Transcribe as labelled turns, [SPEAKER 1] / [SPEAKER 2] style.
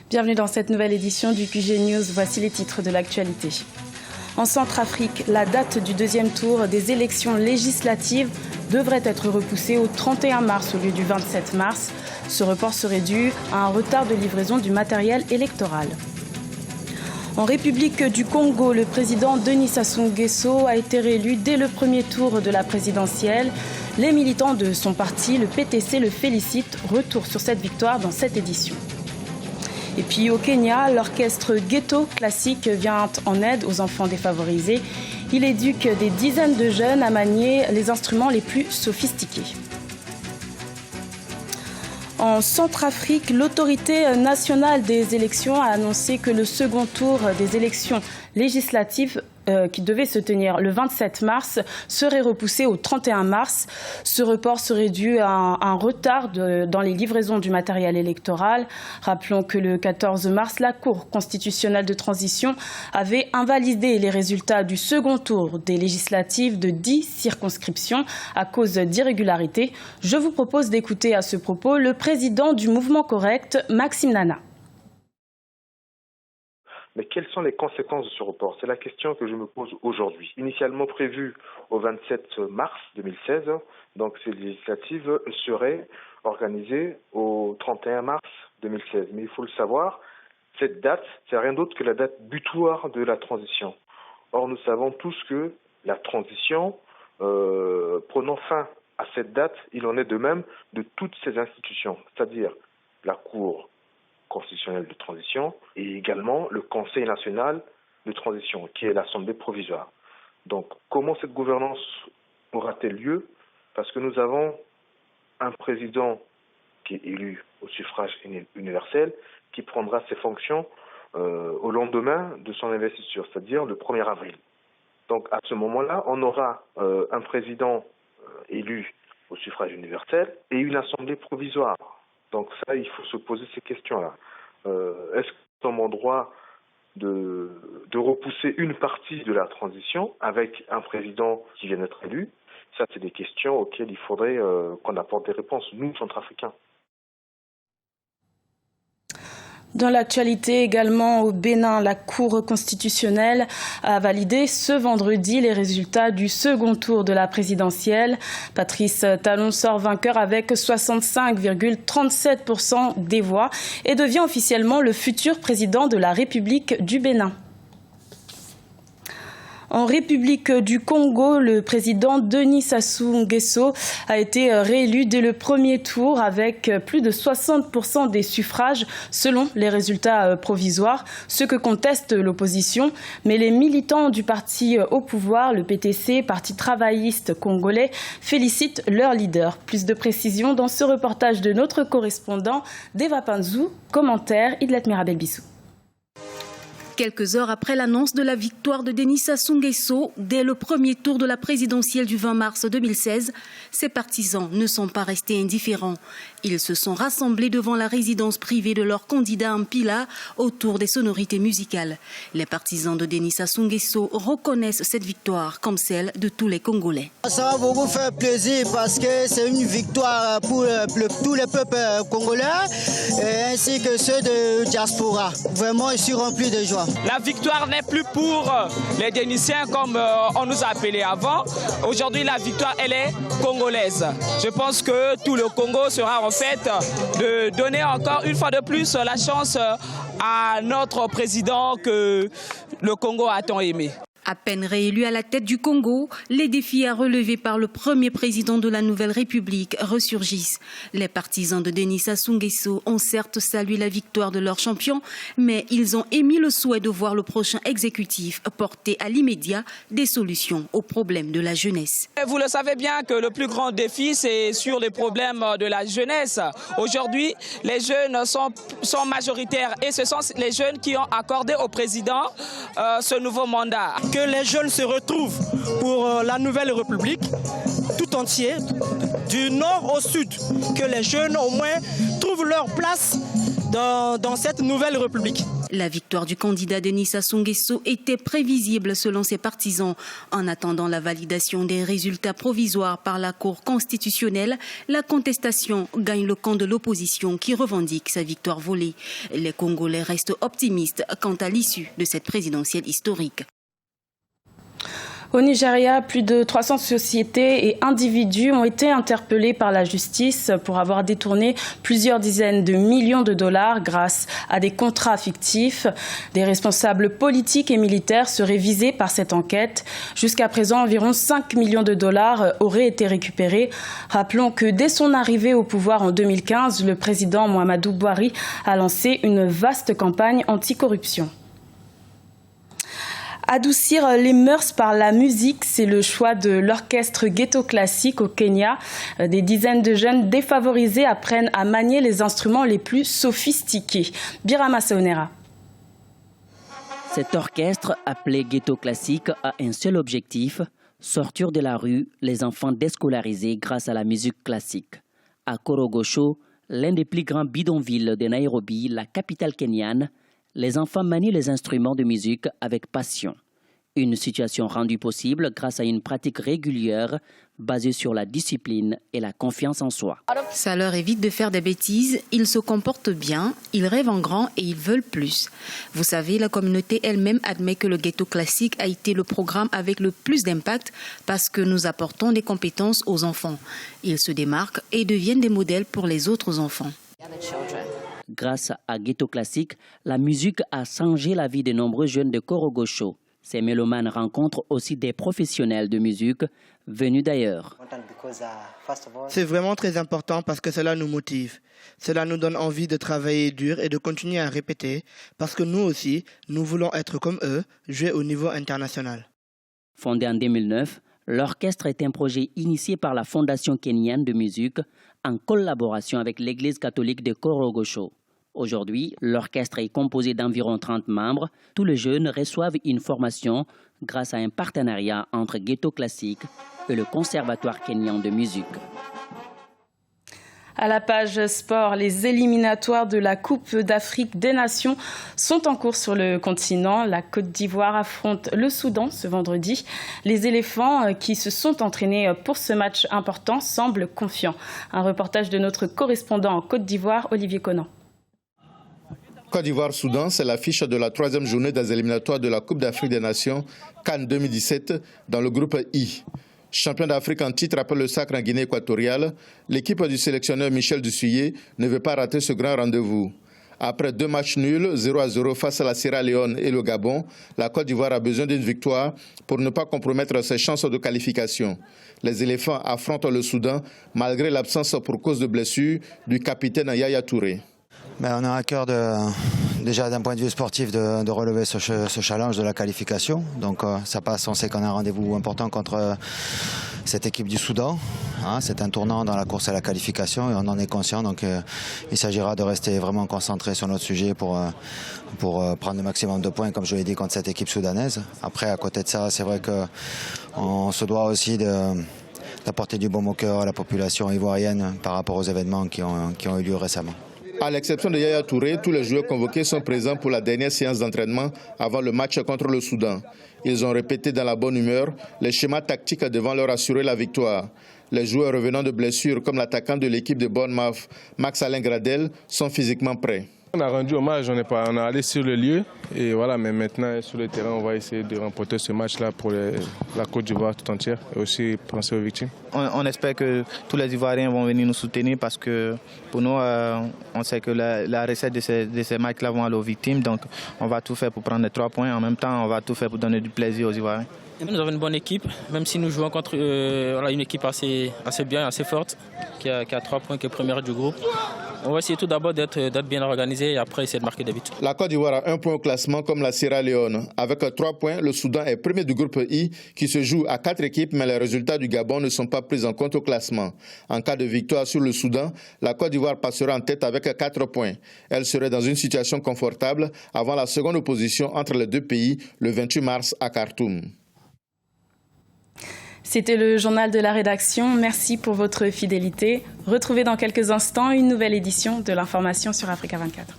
[SPEAKER 1] Bienvenue dans cette nouvelle édition du QG News. Voici les titres de l'actualité. En Centrafrique, la date du deuxième tour des élections législatives devrait être repoussée au 31 mars au lieu du 27 mars. Ce report serait dû à un retard de livraison du matériel électoral. En République du Congo, le président Denis Sassou Nguesso a été réélu dès le premier tour de la présidentielle. Les militants de son parti, le PTC, le félicitent. Retour sur cette victoire dans cette édition. Et puis au Kenya, l'orchestre Ghetto Classique vient en aide aux enfants défavorisés. Il éduque des dizaines de jeunes à manier les instruments les plus sophistiqués. En Centrafrique, l'autorité nationale des élections a annoncé que le second tour des élections législatives qui devait se tenir le 27 mars serait repoussé au 31 mars. Ce report serait dû à un retard dans les livraisons du matériel électoral. Rappelons que le 14 mars, la Cour constitutionnelle de transition avait invalidé les résultats du second tour des législatives de 10 circonscriptions à cause d'irrégularités. Je vous propose d'écouter à ce propos le président du mouvement Correct, Maxime Nana.
[SPEAKER 2] Mais quelles sont les conséquences de ce report? C'est la question que je me pose aujourd'hui. Initialement prévue au 27 mars 2016, donc ces législatives seraient organisées au 31 mars 2016. Mais il faut le savoir, cette date, c'est rien d'autre que la date butoir de la transition. Or, nous savons tous que la transition, prenant fin à cette date, il en est de même de toutes ces institutions, c'est-à-dire la Cour constitutionnelle de transition et également le Conseil national de transition, qui est l'Assemblée provisoire. Donc, comment cette gouvernance aura-t-elle lieu? Parce que nous avons un président qui est élu au suffrage universel, qui prendra ses fonctions au lendemain de son investiture, c'est-à-dire le 1er avril. Donc, à ce moment-là, on aura un président élu au suffrage universel et une Assemblée provisoire. Donc ça, il faut se poser ces questions-là. Est-ce que nous sommes en droit de repousser une partie de la transition avec un président qui vient d'être élu? Ça, c'est des questions auxquelles il faudrait qu'on apporte des réponses, nous, Centrafricains.
[SPEAKER 1] Dans l'actualité également au Bénin, la Cour constitutionnelle a validé ce vendredi les résultats du second tour de la présidentielle. Patrice Talon sort vainqueur avec 65,37% des voix et devient officiellement le futur président de la République du Bénin. En République du Congo, le président Denis Sassou Nguesso a été réélu dès le premier tour avec plus de 60% des suffrages selon les résultats provisoires, ce que conteste l'opposition. Mais les militants du parti au pouvoir, le PTC, Parti travailliste congolais, félicitent leur leader. Plus de précisions dans ce reportage de notre correspondant Deva Panzou. Commentaire Idlet Mirabel-Bissou.
[SPEAKER 3] Quelques heures après l'annonce de la victoire de Denis Sassou Nguesso, dès le premier tour de la présidentielle du 20 mars 2016, ses partisans ne sont pas restés indifférents. Ils se sont rassemblés devant la résidence privée de leur candidat Mpila autour des sonorités musicales. Les partisans de Denis Sassou Nguesso reconnaissent cette victoire comme celle de tous les Congolais.
[SPEAKER 4] Ça va beaucoup faire plaisir parce que c'est une victoire pour tous les peuples congolais ainsi que ceux de diaspora. Vraiment, je suis rempli de joie.
[SPEAKER 5] La victoire n'est plus pour les Déniciens comme on nous a appelés avant. Aujourd'hui, la victoire, elle est congolaise. Je pense que tout le Congo sera en fait de donner encore une fois de plus la chance à notre président que le Congo a tant aimé.
[SPEAKER 3] À peine réélu à la tête du Congo, les défis à relever par le premier président de la nouvelle République ressurgissent. Les partisans de Denis Sassou Nguesso ont certes salué la victoire de leur champion, mais ils ont émis le souhait de voir le prochain exécutif porter à l'immédiat des solutions aux problèmes de la jeunesse.
[SPEAKER 5] Vous le savez bien que le plus grand défi, c'est sur les problèmes de la jeunesse. Aujourd'hui, les jeunes sont majoritaires et ce sont les jeunes qui ont accordé au président ce nouveau mandat.
[SPEAKER 6] Que les jeunes se retrouvent pour la nouvelle République, tout entier, du nord au sud. Que les jeunes au moins trouvent leur place dans cette nouvelle république.
[SPEAKER 3] La victoire du candidat Denis Sassou Nguesso était prévisible selon ses partisans. En attendant la validation des résultats provisoires par la Cour constitutionnelle, la contestation gagne le camp de l'opposition qui revendique sa victoire volée. Les Congolais restent optimistes quant à l'issue de cette présidentielle historique.
[SPEAKER 1] Au Nigeria, plus de 300 sociétés et individus ont été interpellés par la justice pour avoir détourné plusieurs dizaines de millions de dollars grâce à des contrats fictifs. Des responsables politiques et militaires seraient visés par cette enquête. Jusqu'à présent, environ 5 millions de dollars auraient été récupérés. Rappelons que dès son arrivée au pouvoir en 2015, le président Muhammadu Buhari a lancé une vaste campagne anticorruption. Adoucir les mœurs par la musique, c'est le choix de l'orchestre Ghetto Classique au Kenya. Des dizaines de jeunes défavorisés apprennent à manier les instruments les plus sophistiqués. Birama Saonera.
[SPEAKER 7] Cet orchestre, appelé Ghetto Classique, a un seul objectif, sortir de la rue les enfants déscolarisés grâce à la musique classique. À Korogosho, l'un des plus grands bidonvilles de Nairobi, la capitale kenyane, les enfants manient les instruments de musique avec passion. Une situation rendue possible grâce à une pratique régulière basée sur la discipline et la confiance en soi.
[SPEAKER 3] Ça leur évite de faire des bêtises, ils se comportent bien, ils rêvent en grand et ils veulent plus. Vous savez, la communauté elle-même admet que le Ghetto Classique a été le programme avec le plus d'impact parce que nous apportons des compétences aux enfants. Ils se démarquent et deviennent des modèles pour les autres enfants.
[SPEAKER 7] Grâce à Ghetto Classique, la musique a changé la vie de nombreux jeunes de Korogosho. Ces mélomanes rencontrent aussi des professionnels de musique venus d'ailleurs.
[SPEAKER 8] C'est vraiment très important parce que cela nous motive. Cela nous donne envie de travailler dur et de continuer à répéter parce que nous aussi, nous voulons être comme eux, jouer au niveau international.
[SPEAKER 7] Fondé en 2009, l'orchestre est un projet initié par la Fondation kenyane de musique en collaboration avec l'Église catholique de Korogosho. Aujourd'hui, l'orchestre est composé d'environ 30 membres. Tous les jeunes reçoivent une formation grâce à un partenariat entre Ghetto Classique et le Conservatoire kenyan de musique.
[SPEAKER 1] À la page sport, les éliminatoires de la Coupe d'Afrique des Nations sont en cours sur le continent. La Côte d'Ivoire affronte le Soudan ce vendredi. Les éléphants qui se sont entraînés pour ce match important semblent confiants. Un reportage de notre correspondant en Côte d'Ivoire, Olivier Conan.
[SPEAKER 9] Côte d'Ivoire-Soudan, c'est l'affiche de la troisième journée des éliminatoires de la Coupe d'Afrique des Nations, CAN 2017, dans le groupe I. Champion d'Afrique en titre après le sacre en Guinée équatoriale, l'équipe du sélectionneur Michel Dussuyer ne veut pas rater ce grand rendez-vous. Après 2 matchs nuls, 0-0 face à la Sierra Leone et le Gabon, la Côte d'Ivoire a besoin d'une victoire pour ne pas compromettre ses chances de qualification. Les éléphants affrontent le Soudan malgré l'absence pour cause de blessure du capitaine Yaya Touré.
[SPEAKER 10] On a à cœur déjà d'un point de vue sportif de relever ce challenge de la qualification. Donc ça passe, on sait qu'on a un rendez-vous important contre cette équipe du Soudan. C'est un tournant dans la course à la qualification et on en est conscient. Donc il s'agira de rester vraiment concentré sur notre sujet pour prendre le maximum de points, comme je l'ai dit, contre cette équipe soudanaise. Après, à côté de ça, c'est vrai qu'on se doit aussi d'apporter du baume au cœur à la population ivoirienne par rapport aux événements qui ont eu lieu récemment.
[SPEAKER 9] À l'exception de Yaya Touré, tous les joueurs convoqués sont présents pour la dernière séance d'entraînement avant le match contre le Soudan. Ils ont répété dans la bonne humeur les schémas tactiques devant leur assurer la victoire. Les joueurs revenant de blessures, comme l'attaquant de l'équipe de Bournemouth, Max-Alain Gradel, sont physiquement prêts.
[SPEAKER 11] On a rendu hommage, on est allé sur le lieu et voilà, mais maintenant sur le terrain, on va essayer de remporter ce match-là pour la Côte d'Ivoire tout entière et aussi penser aux victimes.
[SPEAKER 12] On espère que tous les Ivoiriens vont venir nous soutenir parce que pour nous, on sait que la recette de ces matchs-là vont aller aux victimes, donc on va tout faire pour prendre les 3 points. En même temps, on va tout faire pour donner du plaisir aux Ivoiriens.
[SPEAKER 13] Nous avons une bonne équipe, même si nous jouons contre une équipe assez bien, assez forte, qui a 3 points, qui est première du groupe. On va essayer tout d'abord d'être bien organisé et après essayer de marquer des buts.
[SPEAKER 9] La Côte d'Ivoire a 1 point au classement comme la Sierra Leone. Avec 3 points, le Soudan est premier du groupe I qui se joue à 4 équipes, mais les résultats du Gabon ne sont pas pris en compte au classement. En cas de victoire sur le Soudan, la Côte d'Ivoire passera en tête avec 4 points. Elle serait dans une situation confortable avant la seconde opposition entre les deux pays le 28 mars à Khartoum.
[SPEAKER 1] C'était le journal de la rédaction. Merci pour votre fidélité. Retrouvez dans quelques instants une nouvelle édition de l'information sur Africa 24.